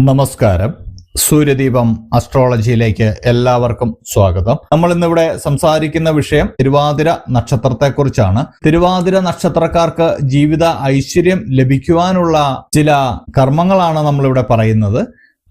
നമസ്കാരം. സൂര്യദീപം അസ്ട്രോളജിയിലേക്ക് എല്ലാവർക്കും സ്വാഗതം. നമ്മൾ ഇന്നിവിടെ സംസാരിക്കുന്ന വിഷയം തിരുവാതിര നക്ഷത്രത്തെക്കുറിച്ചാണ്. തിരുവാതിര നക്ഷത്രക്കാർക്ക് ജീവിത ഐശ്വര്യം ലഭിക്കുവാനുള്ള ചില കർമ്മങ്ങളാണ് നമ്മളിവിടെ പറയുന്നത്.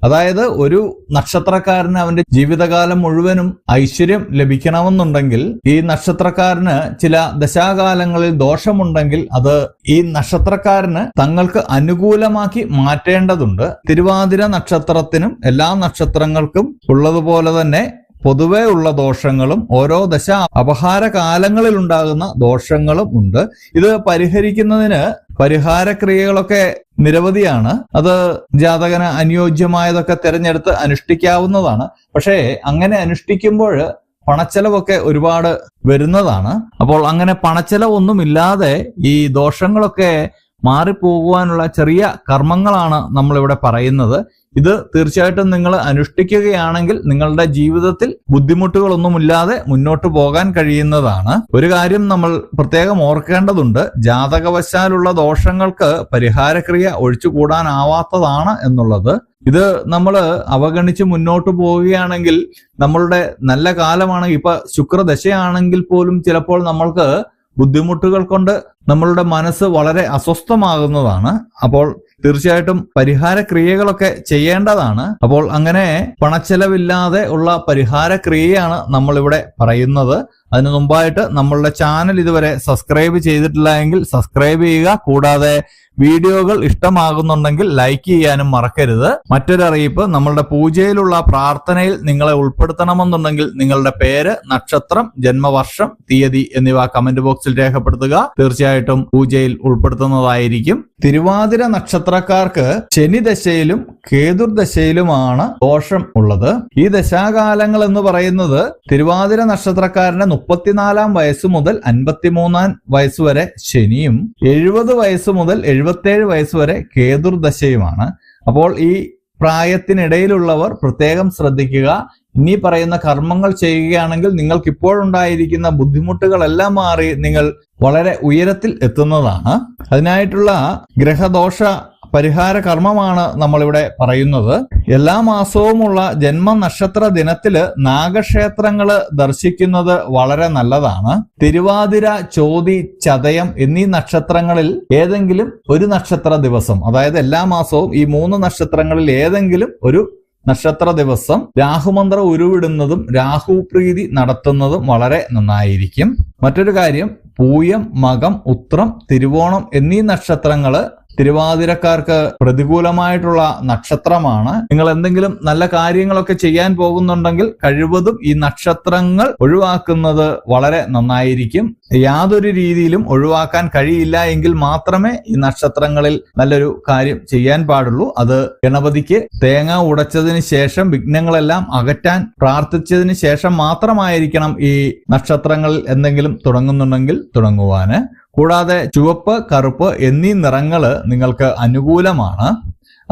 അതായത് ഒരു നക്ഷത്രക്കാരന് അവന്റെ ജീവിതകാലം മുഴുവനും ഐശ്വര്യം ലഭിക്കണമെന്നുണ്ടെങ്കിൽ ഈ നക്ഷത്രക്കാരന് ചില ദശാകാലങ്ങളിൽ ദോഷമുണ്ടെങ്കിൽ അത് ഈ നക്ഷത്രക്കാരന് തങ്ങൾക്ക് അനുകൂലമാക്കി മാറ്റേണ്ടതുണ്ട്. തിരുവാതിര നക്ഷത്രത്തിനും എല്ലാ നക്ഷത്രങ്ങൾക്കും ഉള്ളതുപോലെ തന്നെ പൊതുവെ ഉള്ള ദോഷങ്ങളും ഓരോ ദശ അപഹാര കാലങ്ങളിൽ ഉണ്ടാകുന്ന ദോഷങ്ങളും ഉണ്ട്. ഇത് പരിഹരിക്കുന്നതിന് പരിഹാരക്രിയകളൊക്കെ നിരവധിയാണ്. അത് ജാതകന് അനുയോജ്യമായതൊക്കെ തിരഞ്ഞെടുത്ത് അനുഷ്ഠിക്കാവുന്നതാണ്. പക്ഷേ അങ്ങനെ അനുഷ്ഠിക്കുമ്പോൾ പണച്ചെലവൊക്കെ ഒരുപാട് വരുന്നതാണ്. അപ്പോൾ അങ്ങനെ പണച്ചെലവൊന്നുമില്ലാതെ ഈ ദോഷങ്ങളൊക്കെ മാറിപ്പോകുവാനുള്ള ചെറിയ കർമ്മങ്ങളാണ് നമ്മളിവിടെ പറയുന്നത്. ഇത് തീർച്ചയായിട്ടും നിങ്ങൾ അനുഷ്ഠിക്കുകയാണെങ്കിൽ നിങ്ങളുടെ ജീവിതത്തിൽ ബുദ്ധിമുട്ടുകളൊന്നുമില്ലാതെ മുന്നോട്ട് പോകാൻ കഴിയുന്നതാണ്. ഒരു കാര്യം നമ്മൾ പ്രത്യേകം ഓർക്കേണ്ടതുണ്ട്. ജാതകവശാലുള്ള ദോഷങ്ങൾക്ക് പരിഹാരക്രിയ ഒഴിച്ചുകൂടാനാവാത്തതാണ് എന്നുള്ളത്. ഇത് നമ്മൾ അവഗണിച്ച് മുന്നോട്ട് പോവുകയാണെങ്കിൽ നമ്മളുടെ നല്ല കാലമാണ്. ഇപ്പൊ ശുക്രദശയാണെങ്കിൽ പോലും ചിലപ്പോൾ നമ്മൾക്ക് ബുദ്ധിമുട്ടുകൾ കൊണ്ട് നമ്മളുടെ മനസ്സ് വളരെ അസ്വസ്ഥമാകുന്നതാണ്. അപ്പോൾ തീർച്ചയായിട്ടും പരിഹാര ക്രിയകളൊക്കെ ചെയ്യേണ്ടതാണ്. അപ്പോൾ അങ്ങനെ പണച്ചെലവില്ലാതെ ഉള്ള പരിഹാര ക്രിയയാണ് നമ്മളിവിടെ പറയുന്നത്. അതിനു മുമ്പായിട്ട് നമ്മളുടെ ചാനൽ ഇതുവരെ സബ്സ്ക്രൈബ് ചെയ്തിട്ടില്ല എങ്കിൽ സബ്സ്ക്രൈബ് ചെയ്യുക. കൂടാതെ വീഡിയോകൾ ഇഷ്ടമാകുന്നുണ്ടെങ്കിൽ ലൈക്ക് ചെയ്യാനും മറക്കരുത്. മറ്റൊരു അറിയിപ്പ്, നമ്മളുടെ പൂജയിലുള്ള പ്രാർത്ഥനയിൽ നിങ്ങളെ ഉൾപ്പെടുത്തണമെന്നുണ്ടെങ്കിൽ നിങ്ങളുടെ പേര്, നക്ഷത്രം, ജന്മവർഷം, തീയതി എന്നിവ കമന്റ് ബോക്സിൽ രേഖപ്പെടുത്തുക. തീർച്ചയായിട്ടും പൂജയിൽ ഉൾപ്പെടുത്തുന്നതായിരിക്കും. തിരുവാതിര നക്ഷത്രക്കാർക്ക് ശനിദശയിലും കേതുർദശയിലുമാണ് ദോഷം ഉള്ളത്. ഈ ദശാകാലങ്ങൾ എന്ന് പറയുന്നത് തിരുവാതിര നക്ഷത്രക്കാരന്റെ 34 വയസ്സ് മുതൽ 53 വയസ്സ് വരെ ശനിയും 70 വയസ്സ് മുതൽ 77 വയസ്സ് വരെ കേതുർദശയുമാണ്. അപ്പോൾ ഈ പ്രായത്തിനിടയിലുള്ളവർ പ്രത്യേകം ശ്രദ്ധിക്കുക. ഇനി പറയുന്ന കർമ്മങ്ങൾ ചെയ്യുകയാണെങ്കിൽ നിങ്ങൾക്ക് ഇപ്പോഴുണ്ടായിരിക്കുന്ന ബുദ്ധിമുട്ടുകളെല്ലാം മാറി നിങ്ങൾ വളരെ ഉയരത്തിൽ എത്തുന്നതാണ്. അതിനായിട്ടുള്ള ഗ്രഹദോഷ പരിഹാര കർമ്മമാണ് നമ്മളിവിടെ പറയുന്നത്. എല്ലാ മാസവുമുള്ള ജന്മനക്ഷത്ര ദിനത്തില് നാഗക്ഷേത്രങ്ങള് ദർശിക്കുന്നത് വളരെ നല്ലതാണ്. തിരുവാതിര, ചോതി, ചതയം എന്നീ നക്ഷത്രങ്ങളിൽ ഏതെങ്കിലും ഒരു നക്ഷത്ര ദിവസം, അതായത് എല്ലാ മാസവും ഈ 3 നക്ഷത്രങ്ങളിൽ ഏതെങ്കിലും ഒരു നക്ഷത്ര ദിവസം രാഹുമന്ത്രം ഉരുവിടുന്നതും രാഹുപ്രീതി നടത്തുന്നതും വളരെ നന്നായിരിക്കും. മറ്റൊരു കാര്യം, പൂയം, മകം, ഉത്രം, തിരുവോണം എന്നീ നക്ഷത്രങ്ങള് തിരുവാതിരക്കാർക്ക് പ്രതികൂലമായിട്ടുള്ള നക്ഷത്രമാണ്. നിങ്ങൾ എന്തെങ്കിലും നല്ല കാര്യങ്ങളൊക്കെ ചെയ്യാൻ പോകുന്നുണ്ടെങ്കിൽ കഴിവതും ഈ നക്ഷത്രങ്ങൾ ഒഴിവാക്കുന്നത് വളരെ നന്നായിരിക്കും. യാതൊരു രീതിയിലും ഒഴിവാക്കാൻ കഴിയില്ല എങ്കിൽ മാത്രമേ ഈ നക്ഷത്രങ്ങളിൽ നല്ലൊരു കാര്യം ചെയ്യാൻ പാടുള്ളൂ. അത് ഗണപതിക്ക് തേങ്ങ ഉടച്ചതിന് ശേഷം വിഘ്നങ്ങളെല്ലാം അകറ്റാൻ പ്രാർത്ഥിച്ചതിന് ശേഷം മാത്രമായിരിക്കണം ഈ നക്ഷത്രങ്ങളിൽ എന്തെങ്കിലും തുടങ്ങുന്നുണ്ടെങ്കിൽ തുടങ്ങുവാന്. കൂടാതെ ചുവപ്പ്, കറുപ്പ് എന്നീ നിറങ്ങള് നിങ്ങൾക്ക് അനുകൂലമാണ്.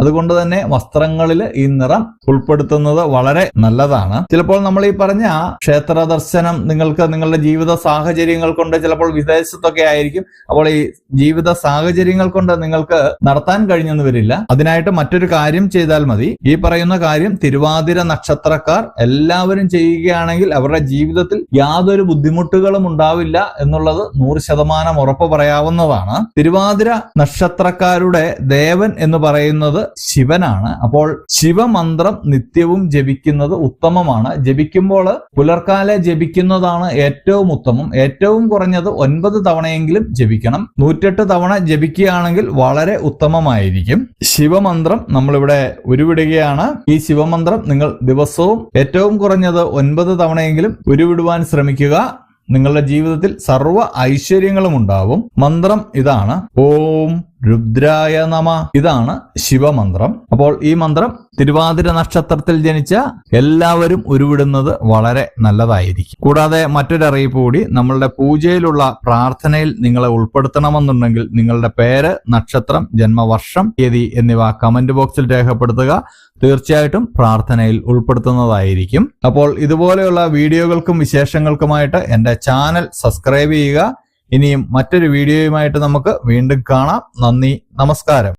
അതുകൊണ്ട് തന്നെ വസ്ത്രങ്ങളിൽ ഈ നിറം ഉൾപ്പെടുത്തുന്നത് വളരെ നല്ലതാണ്. ചിലപ്പോൾ നമ്മൾ ഈ പറഞ്ഞ ക്ഷേത്ര ദർശനം നിങ്ങൾക്ക് നിങ്ങളുടെ ജീവിത സാഹചര്യങ്ങൾ കൊണ്ട് ചിലപ്പോൾ വിദേശത്തൊക്കെ ആയിരിക്കും. അപ്പോൾ ഈ ജീവിത സാഹചര്യങ്ങൾ കൊണ്ട് നിങ്ങൾക്ക് നടത്താൻ കഴിഞ്ഞെന്ന് വരില്ല. അതിനായിട്ട് മറ്റൊരു കാര്യം ചെയ്താൽ മതി. ഈ പറയുന്ന കാര്യം തിരുവാതിര നക്ഷത്രക്കാർ എല്ലാവരും ചെയ്യുകയാണെങ്കിൽ അവരുടെ ജീവിതത്തിൽ യാതൊരു ബുദ്ധിമുട്ടുകളും ഉണ്ടാവില്ല എന്നുള്ളത് 100% ഉറപ്പ് പറയാവുന്നതാണ്. തിരുവാതിര നക്ഷത്രക്കാരുടെ ദേവൻ എന്ന് പറയുന്നത് ശിവനാണ്. അപ്പോൾ ശിവമന്ത്രം നിത്യവും ജപിക്കുന്നത് ഉത്തമമാണ്. ജപിക്കുമ്പോൾ പുലർക്കാലെ ജപിക്കുന്നതാണ് ഏറ്റവും ഉത്തമം. ഏറ്റവും കുറഞ്ഞത് 9 തവണയെങ്കിലും ജപിക്കണം. 108 തവണ ജപിക്കുകയാണെങ്കിൽ വളരെ ഉത്തമമായിരിക്കും. ശിവമന്ത്രം നമ്മളിവിടെ ഉരുവിടുകയാണ്. ഈ ശിവമന്ത്രം നിങ്ങൾ ദിവസവും ഏറ്റവും കുറഞ്ഞത് 9 തവണയെങ്കിലും ഉരുവിടുവാൻ ശ്രമിക്കുക. നിങ്ങളുടെ ജീവിതത്തിൽ സർവ്വ ഐശ്വര്യങ്ങളും ഉണ്ടാവും. മന്ത്രം ഇതാണ്: ഓം രുദ്രായ നമ. ഇതാണ് ശിവമന്ത്രം. അപ്പോൾ ഈ മന്ത്രം തിരുവാതിര നക്ഷത്രത്തിൽ ജനിച്ച എല്ലാവരും ഉരുവിടുന്നത് വളരെ നല്ലതായിരിക്കും. കൂടാതെ മറ്റൊരറിയിപ്പ് കൂടി, നമ്മളുടെ പൂജയിലുള്ള പ്രാർത്ഥനയിൽ നിങ്ങളെ ഉൾപ്പെടുത്തണമെന്നുണ്ടെങ്കിൽ നിങ്ങളുടെ പേര്, നക്ഷത്രം, ജന്മവർഷം, തീയതി എന്നിവ കമന്റ് ബോക്സിൽ രേഖപ്പെടുത്തുക. തീർച്ചയായിട്ടും പ്രാർത്ഥനയിൽ ഉൾപ്പെടുത്തുന്നതായിരിക്കും. അപ്പോൾ ഇതുപോലെയുള്ള വീഡിയോകൾക്കും വിശേഷങ്ങൾക്കുമായിട്ട് എന്റെ ചാനൽ സബ്സ്ക്രൈബ് ചെയ്യുക. ഇനിയും മറ്റൊരു വീഡിയോയുമായിട്ട് നമുക്ക് വീണ്ടും കാണാം. നന്ദി, നമസ്കാരം.